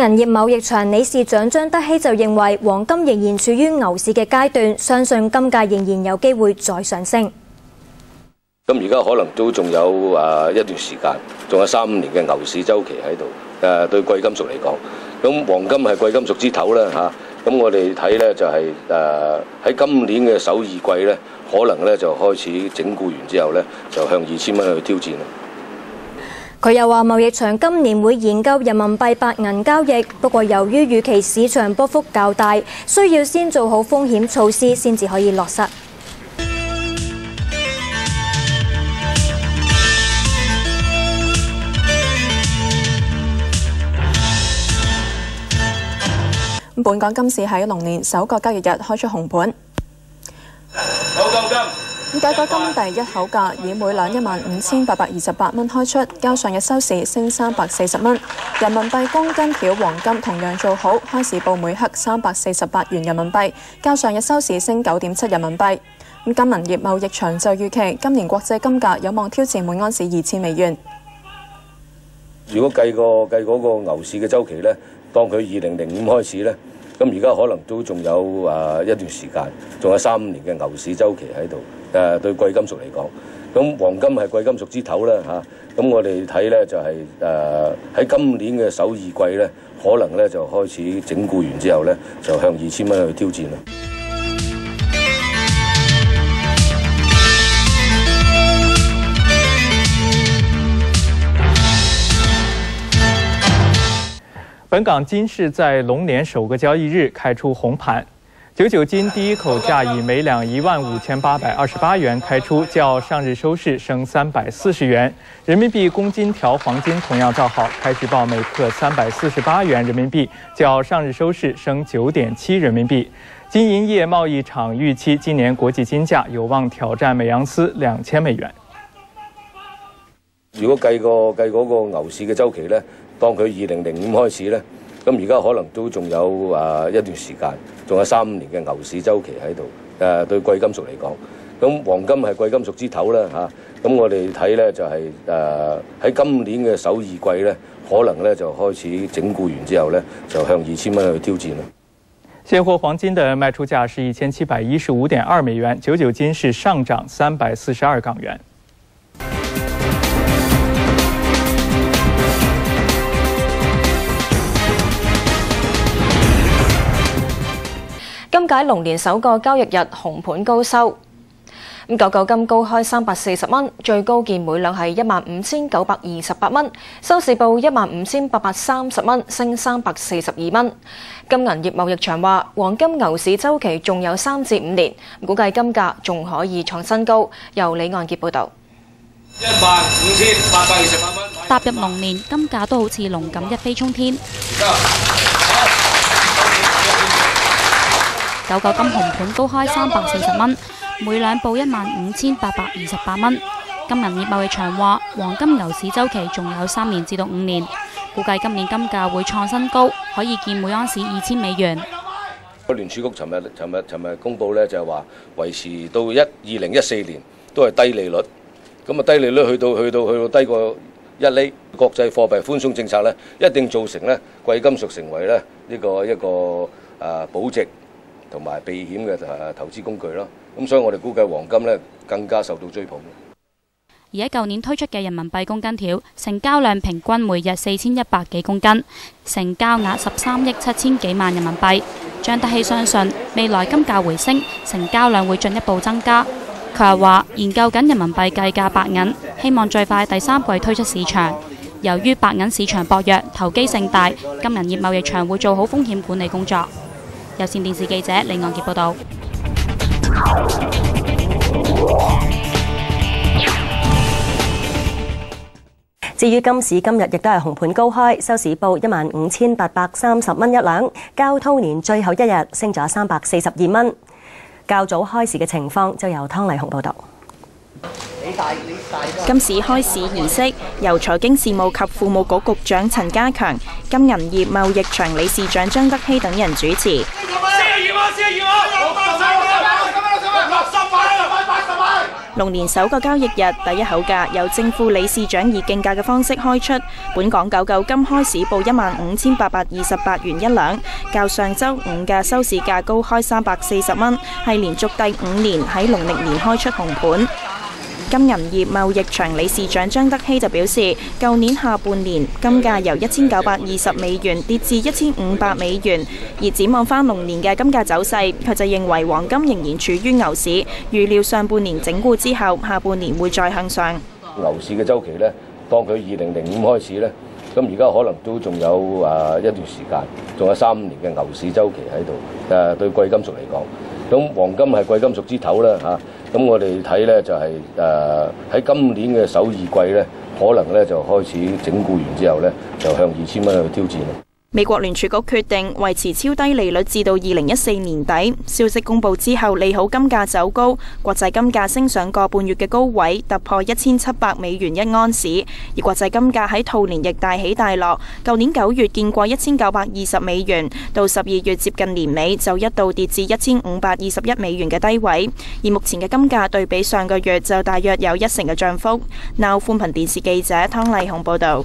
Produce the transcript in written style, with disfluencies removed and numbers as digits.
銀業貿易場理事長張德熙就認為，黃金仍然處於牛市嘅階段，相信金價仍然有機會再上升。咁而家可能都仲有一段時間，仲有3-5年嘅牛市週期喺度。對貴金屬嚟講，咁黃金係貴金屬之頭啦嚇。咁我哋睇咧就係喺今年嘅首2季咧，可能咧就開始整固完之後咧，就向2000蚊去挑戰啦。佢又話，貿易場今年會研究人民幣白銀交易，不過由於預期市場波幅較大，需要先做好風險措施先至可以落實。本港金市喺龍年首個交易日開出紅盤。解個金第一口價以每兩15,828蚊開出，較上日收市升340蚊。人民幣公斤條黃金同樣做好，開市報每克348元人民幣，較上日收市升9.7人民幣。金銀業貿易場就預期今年國際金價有望挑戰每安士2000美元。如果計嗰個牛市嘅週期咧，當佢2005開始咧，咁而家可能都仲有一段時間，仲有3-5年嘅牛市週期喺度。對貴金屬嚟講，咁黃金係貴金屬之頭啦嚇。咁我哋睇咧就係喺今年嘅首2季咧，可能咧就開始整固完之後咧，就向2000蚊去挑戰啦。本港金市在龍年首個交易日開出紅盤，99金第一口價以每兩15,828元開出，較上日收市升340元。人民幣公斤條黃金同樣造好，開市報每克348元人民幣，較上日收市升9.7人民幣。金銀業貿易場預期今年國際金價有望挑戰每盎司2000美元。如果計嗰個牛市嘅週期咧，當佢2005開始咧，咁而家可能都仲有一段時間，仲有3-5年嘅牛市週期喺度。對貴金屬嚟講，咁黃金係貴金屬之頭啦嚇。咁我哋睇咧就係喺今年嘅首2季咧，可能咧就開始整固完之後咧，就向2000蚊去挑戰啦。現貨黃金的賣出價是1715.2美元，99金是上漲342港元。今屆龍年首個交易日紅盤高收，99金高開340蚊，最高見每兩係15,928蚊，收市報15,830蚊，升342蚊。金銀業貿易場話，黃金牛市週期仲有3至5年，估計金價仲可以創新高。由李岸傑報導。15,828蚊。踏入龍年，金價都好似龍咁一飛沖天。99金紅盤高開340蚊，每兩報15,828蚊。金銀業貿易場話，黃金牛市週期仲有3年至到5年，估計今年金價會創新高，可以見每盎司2000美元。聯儲局尋日公佈咧，就係話維持到2014年都係低利率，咁啊低利率去到低過1厘，國際貨幣寬鬆政策咧，一定造成咧貴金屬成為咧一個保值同埋避險嘅投資工具咯，咁所以我哋估計黃金咧更加受到追捧。而喺舊年推出嘅人民幣公斤條，成交量平均每日4100幾公斤，成交額13億7000幾萬人民幣。張德熙相信未來金價回升，成交量會進一步增加。佢又話研究緊人民幣計價白銀，希望最快第3季推出市場。由於白銀市場薄弱，投機性大，金銀業貿易場會做好風險管理工作。有線電視記者李岸傑報導。至於金市今日亦都係紅盤高開，收市報15,830蚊一兩，較兔年最後一日升咗342蚊。較早開市嘅情況就由湯麗紅報導。今市開市儀式由財經事務及庫務局局長陳家強、金銀業貿易場理事長張德熙等人主持。42龍年首個交易日第一口價由正副理事長以競價嘅方式開出，本港999金開市報15,828元一兩，較上週五嘅收市價高開340蚊，係連續第5年喺農曆年開出紅盤。金銀業貿易場理事長張德熙就表示，舊年下半年金價由1920美元跌至1500美元，而展望翻龍年嘅金價走勢，佢就認為黃金仍然處於牛市，預料上半年整固之後，下半年會再向上。牛市嘅週期呢，當佢2005開始呢，咁而家可能都仲有一段時間，仲有3年嘅牛市週期喺度。對貴金屬嚟講，咁黃金係貴金屬之頭啦嚇。咁我哋睇咧就係喺今年嘅首2季咧，可能咧就開始整固完之後咧，就向2000蚊去挑戰。美國聯儲局決定維持超低利率至到2014年底。消息公佈之後，利好金價走高，國際金價升上個半月嘅高位，突破1700美元一盎司。而國際金價喺兔年亦大起大落，舊年9月見過1920美元，到12月接近年尾就一度跌至1521美元嘅低位。而目前嘅金價對比上個月就大約有1成嘅漲幅。Now 寬頻電視記者湯麗紅報導。